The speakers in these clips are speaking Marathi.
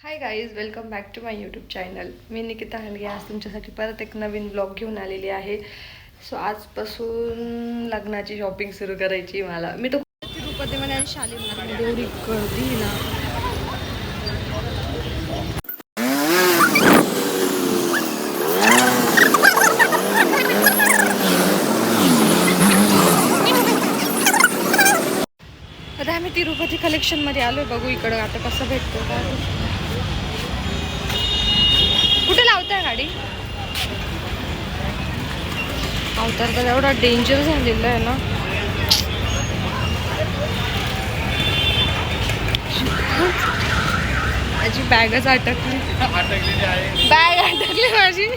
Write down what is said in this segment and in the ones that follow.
High guys, welcome back to my YouTube channel. मी निकिता हलगे आज तुमच्यासाठी परत एक नवीन ब्लॉग घेऊन आलेली आहे. सो आजपासून लग्नाची शॉपिंग सुरू करायची मला. मी तर तिरुपतीमध्ये आणि शालीमारमध्ये एवढी गर्दी ना. आता आम्ही तिरुपती कलेक्शनमध्ये आलोय. बघू इकडं आता कसं भेटतो का. कुठे लावताय गाडी? अवतार तर एवढा डेंजर झालेला आहे ना. माझी बॅगच अटकली. बॅग अटकली माझी.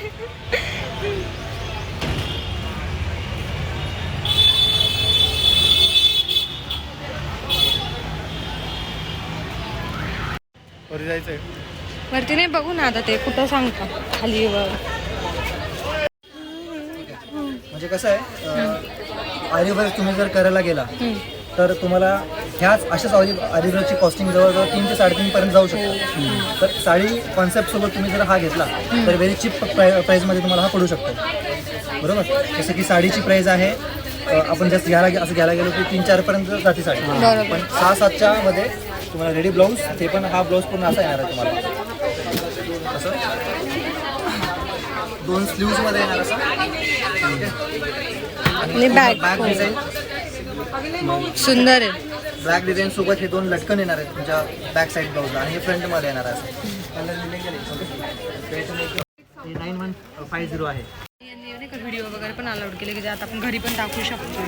वरती जायचंय. वरती नाही, बघू ना आता ते कुठं सांगता खाली वर. म्हणजे कसं आहे, आरीवर्क तुम्ही जर करायला गेला तर तुम्हाला ह्याच अशाच आरीवर्कची कॉस्टिंग जवळजवळ 3 ते 3.5 पर्यंत जाऊ शकतो. तर साडी कॉन्सेप्ट सोबत तुम्ही जर हा घेतला तर व्हेरी चीप प्राईजमध्ये तुम्हाला हा पडू शकतो. बरोबर. जसं की साडीची प्राईज आहे, आपण जस्ट असं घ्यायला गेलो की 3-4 पर्यंत जाते साडी. पण 6-7च्या मध्ये तुम्हाला रेडी ब्लाऊज, ते पण हा ब्लाऊज पूर्ण असा येणार आहे तुम्हाला. असं 2 स्लीव्स मध्ये येणार असं. आणि बॅग डिझाईन सुंदर आहे. बॅक डिझाईन सोबत हे 2 लटकन येणार आहेत तुमच्या बॅक साईड ब्लाऊजला आणि हे फ्रंट मध्ये येणार आहे. 9150 आहे. नाही का व्हिडिओ वगैरे पण अलाउड केले की आता आपण घरी पण टाकू शकतो.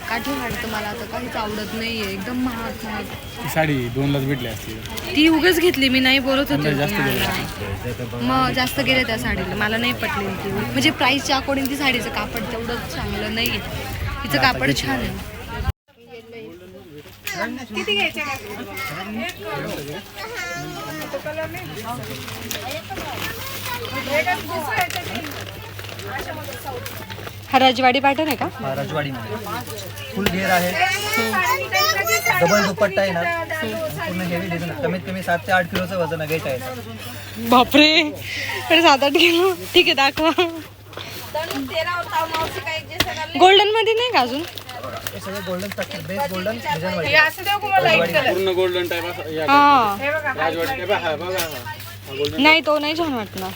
काठी वाटतं मला आता काहीच आवडत नाहीये. एकदम महाग महाग साडी 2लाच भेटली असती. ती उगाच घेतली. मी नाही बोलत होते मग जास्त गेले त्या साडीला. मला नाही पटली ती. म्हणजे प्राईसच्या अकॉर्डिंग ती साडीचं कापड तेवढं चांगलं नाही आहे. तिचं कापड छान आहे. किती घ्यायचे? हा राजवाडी पॅटर्न आहे का? राजवाडी फुल घेर आहे, डबल दुपट्टा येणार, पूर्ण हेवी डिझाईन. कमीत कमी 7 ते 8 किलोचं वजन वेट आहे. बापरे, पण 7-8 किलो. ठीक आहे, दाखवा. गोल्डन मध्ये नाही का अजून? हे सगळे golden structure, base golden design पूर्ण गोल्डन टाइप असं. हा राजवाडी टाइप हा बघा. हा गोल्डन नाही, तो नाही छान वाटणार.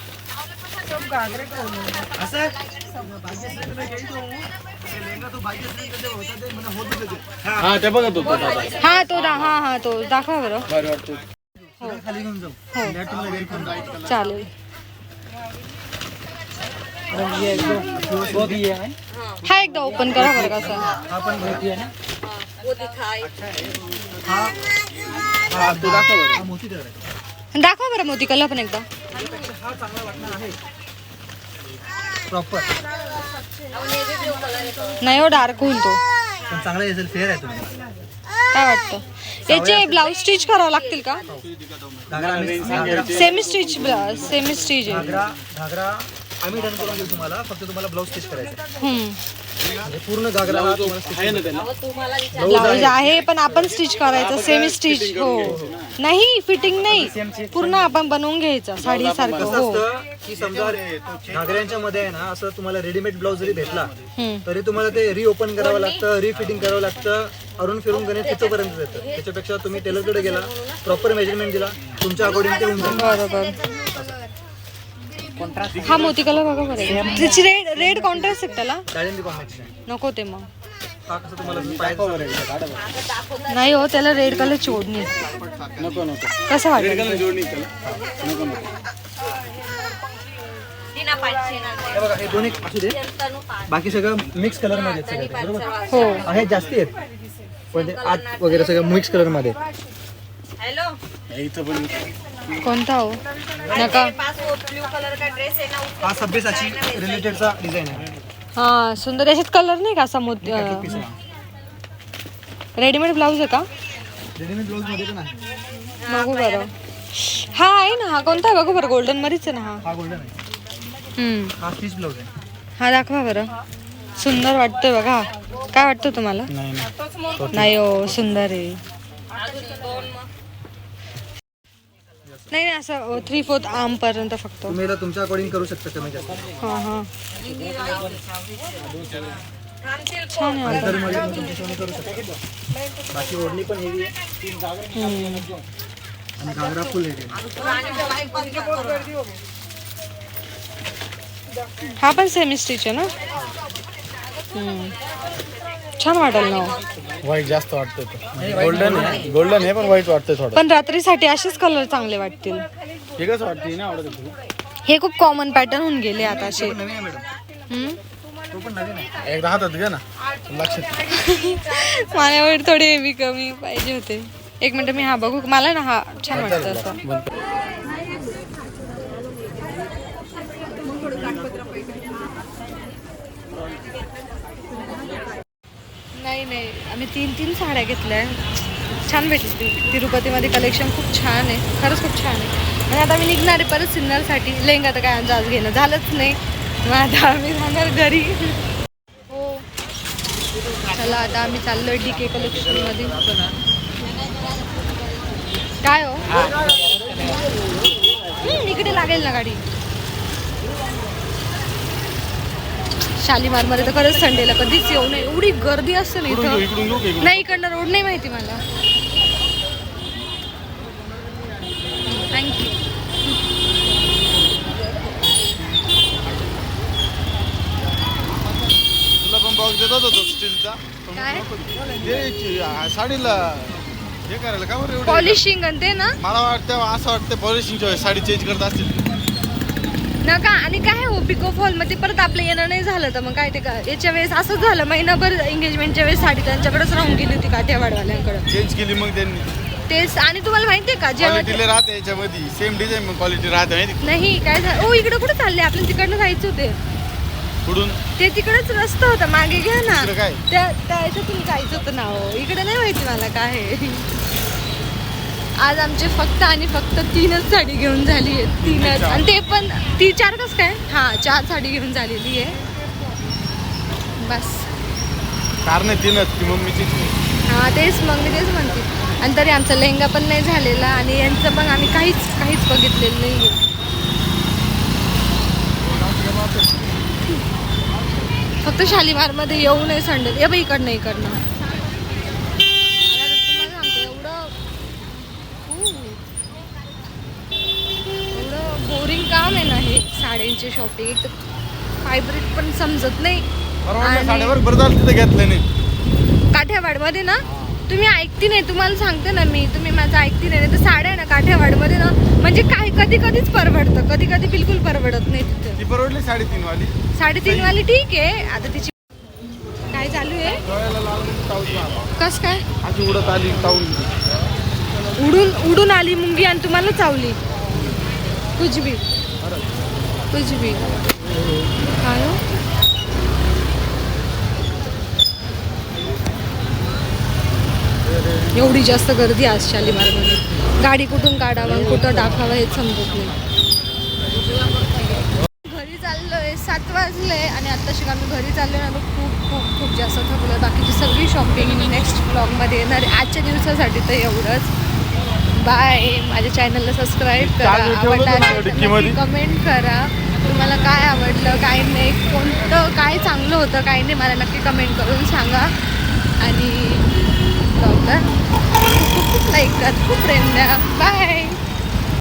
हा ते बघत होतो दादा. हा तो हा तो दाखवा बरं. भारी वाटतो. खाली घेऊन जाऊ. हो चालेल. हा एकदा ओपन करा बरं कसं. हा पण मोती आहे ना. हा तू दाखव बरं. हा मोती कलर आहे. दाखवा बरं मोती कलर पण एकदा. हा चांगला वाटणार आहे प्रॉपर. नाही हो, डार्क होईल तो. पण चांगला असेल, फेअर आहे तुम्ही. काय वाटतं याचे ब्लाऊज स्टिच करावं लागतील का? सेमी स्टिच आहे. घागरा आम्ही डन करून देऊ तुम्हाला. फक्त तुम्हाला ब्लाऊज स्टिच करायचं. म्हणजे पूर्ण घागरा आहे ना त्याला. ब्लाऊज आहे पण आपण स्टिच करायचं. Semi stitch. हो नाही, फिटिंग नाही, पूर्ण आपण बनवून घ्यायचं साडी सारखं. हो की समजा घागऱ्यांच्या मध्ये आहे ना, असं तुम्हाला रेडीमेड ब्लाऊज जरी भेटला तरी तुम्हाला ते रिओपन करावं लागतं, रिफिटिंग करावं लागतं, अरून फिरून गणित तिथपर्यंत येतं. त्याच्यापेक्षा तुम्ही टेलरकडे गेला, प्रॉपर मेजरमेंट दिला, तुमच्या अकॉर्डिंग ते होऊन जाईल. बरोबर. हा मोती कलर बघा बरं. त्याची रेड कॉन्ट्रास्ट आहे त्याला. डाळिंबी कॉम्बिनेशन नको ते मग. हा कसं तुम्हाला पाहिजे. नाही हो, त्याला रेड कलर जोडणी. नको नको. कसं वाटेल? रेड कलर जोडणी केलं. नको नको. हे बघा, हे दोन्ही असू दे, बाकी सगळं मिक्स कलर मध्ये आहेत सगळे. बरोबर. हो आहे जास्ती आहेत पण ते आत वगैरे सगळं मिक्स कलर मध्ये. इथं पण कोणता हो नका. हा 26ची रिलेटेडचा डिझाईन आहे. हा सुंदर. याच्यात कलर नाही का असा मोती? रेडीमेड ब्लाऊज आहे का? रेडीमेड ब्लाऊज मध्ये पण आहे. बघू बरं. हा आहे ना. हा कोणता आहे बघू बरं. गोल्डन मध्येच आहे ना हा गोल्डन आहे. हा स्टिच ब्लाऊज आहे. हा दाखवा बरं. सुंदर वाटतोय बघा. काय वाटतं तुम्हाला? नाही हो, सुंदर आहे. नाही नाही असं 3/4 आर्म पर्यंत फक्त. तुम्ही याला तुमच्या अकॉर्डिंग करू शकता कमी जास्त. हां हां छान आहे. अंतरमध्ये तुम्ही तुमच्यासोबत करू शकता. बाकी ओढणी पण हेवी आहे आणि घागरा फुल हेवी आहे. हा पण सेमी स्टिच आहे ना. छान वाटेल ना. व्हाईट जास्त वाटतंय. गोल्डन आहे पण व्हाईट वाटतंय थोडं. पण रात्रीसाठी असेच कलर चांगले वाटतील. हे कसं वाटते ना आवडत तुला? हे खूप कॉमन पॅटर्न होऊन गेले आता असे. नवीन आहे मॅडम, तो पण नवीन आहे. एकदा हातात घ्या ना लक्षात. माझ्यावर थोडे हेवी कमी पाहिजे होते. एक मिनिट मी हा बघू. मला ना हा छान वाटतं असं. नाही आम्ही 3 साड्या घेतल्या. छान भेटली. तिरुपतीमध्ये कलेक्शन खूप छान आहे. खरंच खूप छान आहे. आणि आता मी निघणार आहे परत सिन्नरसाठी. लेंगा तर काय आज घेणं झालंच नाही. मग आता आम्ही जाणार घरी. हो चला आता आम्ही चाललोय DK कलेक्शनमध्ये. काय हो इकडे लागेल ना गाडी. शालीमारमध्ये तर खरंच संडेला कधीच येऊ नये. एवढी गर्दी असते ना इथं. नाही इकडनं रोड नाही माहिती मला. थँक्यू. तुला पण बॉक्स देत होता तो स्टीलचा. काय साडीला हे करायला का बरं एवढं? पॉलिशिंग आणि ते ना मला वाटतं असं वाटतं पॉलिशिंगच्या वेळेस साडी चेंज करत असतील. नका. आणि काय हो पिको फॉल मध्ये परत आपलं येणं नाही झालं तर मग काय ते का याच्या वेळेस असंच झालं. महिनाभर एंगेजमेंटच्या वेळेस साडी त्यांच्याकडेच राहून गेली होती काठियावाडवाल्यांकडे. चेंज केली मग त्यांनी. तेच. आणि तुम्हाला माहितीये का जेव्हा क्वालिटीला राहते याच्यामध्ये सेम डिझाईन मग क्वालिटी राहते माहिती नाही काय झालं. ओ इकडे कुठे चालले आपल्याला तिकडनं जायचं होते. पुढून ते तिकडेच रस्ता होता मागे घ्या ना. इकडं काय? त्या याच्यातून जायचं होतं ना हो. इकडे नाही माहिती मला काय आहे. आज आमचे फक्त आणि फक्त 3च साडी घेऊन झाली आहे. 3च. आणि ते पण 4 कसं काय. हां 4 साडी घेऊन झालेली आहे बस. कारण तीनच की मम्मीची. हां तेच मग मी तेच म्हणते. आणि तरी आमचा लेहंगा पण नाही झालेला आणि यांचं पण आम्ही काहीच बघितलेलं नाही आहे. फक्त शालीमारमध्ये येऊ नये संडे. ये बाई इकडनं एवढं बोरिंग काम आहे ना हे साड्यांचे शॉपिंग. एक तर फायब्रिक पण समजत नाही. साड्यावर बरं झालं तिथं घेतलं नाही. काठियावाडमध्ये ना तुम्ही ऐकती नाही. तुम्हाला सांगते ना मी. तुम्ही माझं ऐकती नाही. तर साड्या ना काठियावाडमध्ये ना म्हणजे काय कधीच परवडतं. कधी बिलकुल परवडत नाही तिथे. ती परवडली 3.5 वाली. 3.5 वाली ठीक आहे. आता तिची काय चालू आहे. डोळ्याला लाल म्हणजे ताऊच मारला. कस काय अशी उडत आली ताऊन. उडून आली मुंगी आणि तुम्हाला चावली. कुछ भी काय हो? एवढी जास्त गर्दी आज शालीमारमध्ये. गाडी कुठून काढावं कुठं टाकावं हे समजत नाही. घरी चाललोय 7 वाजले आणि आत्ताशी आम्ही घरी चाललोय ना. खूप जास्त थकलोय. बाकीची सगळी शॉपिंग नेक्स्ट ब्लॉगमध्ये येणार आहे. आजच्या दिवसासाठी तर एवढंच. बाय. माझ्या चॅनलला सबस्क्राईब करा. आवडलं कमेंट करा. तुम्हाला काय आवडलं काय नाही. कोणतं काय चांगलं होतं काय नाही मला नक्की कमेंट करून सांगा. आणि ब्लॉगला खूप लाईक करा. खूप प्रेम द्या. बाय.